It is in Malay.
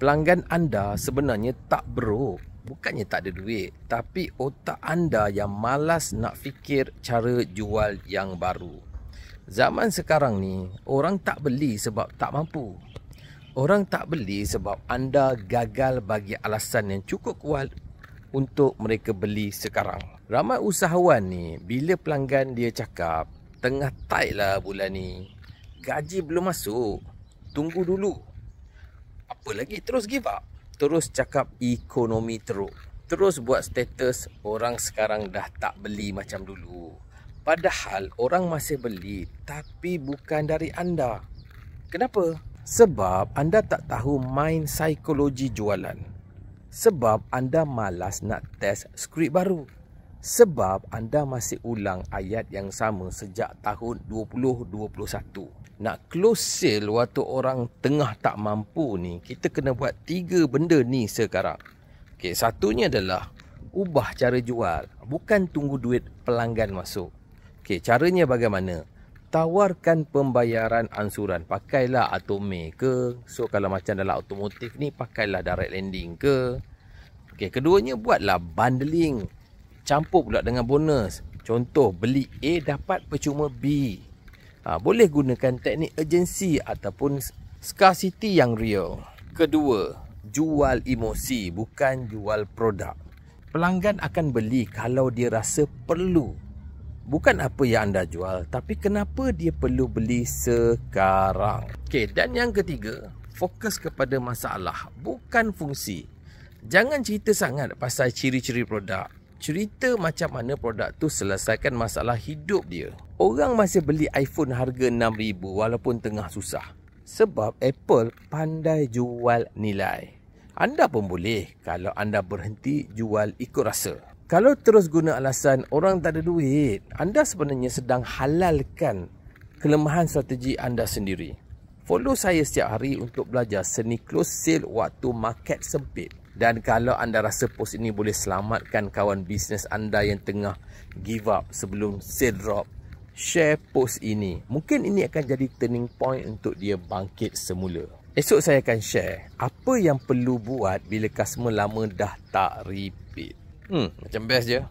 pelanggan anda sebenarnya tak buruk. Bukannya tak ada duit, tapi otak anda yang malas nak fikir cara jual yang baru. Zaman sekarang ni, orang tak beli sebab tak mampu. Orang tak beli sebab anda gagal bagi alasan yang cukup kuat untuk mereka beli sekarang. Ramai usahawan ni, bila pelanggan dia cakap, tengah tight lah bulan ni, gaji belum masuk, tunggu dulu. Apa lagi? Terus give up. Terus cakap ekonomi teruk. Terus buat status orang sekarang dah tak beli macam dulu. Padahal orang masih beli, tapi bukan dari anda. Kenapa? Sebab anda tak tahu main psikologi jualan. Sebab anda malas nak test skrip baru. Sebab anda masih ulang ayat yang sama sejak tahun 2021. Nak close sale waktu orang tengah tak mampu ni, kita kena buat 3 benda ni sekarang. Okey, satunya adalah ubah cara jual, bukan tunggu duit pelanggan masuk. Okey, caranya bagaimana? Tawarkan pembayaran ansuran. Pakailah Atome ke. So kalau macam dalam automotif ni, pakailah direct lending ke. Okey, keduanya buatlah bundling. Campur pula dengan bonus. Contoh, beli A dapat percuma B. Boleh gunakan teknik urgency ataupun scarcity yang real. Kedua, jual emosi, bukan jual produk. Pelanggan akan beli kalau dia rasa perlu. Bukan apa yang anda jual, tapi kenapa dia perlu beli sekarang. Okey, dan yang ketiga, fokus kepada masalah, bukan fungsi. Jangan cerita sangat pasal ciri-ciri produk. Cerita macam mana produk tu selesaikan masalah hidup dia. Orang masih beli iPhone harga RM6,000 walaupun tengah susah. Sebab Apple pandai jual nilai. Anda pun boleh kalau anda berhenti jual ikut rasa. Kalau terus guna alasan orang tak ada duit, anda sebenarnya sedang halalkan kelemahan strategi anda sendiri. Follow saya setiap hari untuk belajar seni close sale waktu market sempit. Dan kalau anda rasa post ini boleh selamatkan kawan bisnes anda yang tengah give up sebelum sale drop, share post ini. Mungkin ini akan jadi turning point untuk dia bangkit semula. Esok saya akan share apa yang perlu buat bila customer lama dah tak repeat. Macam best je.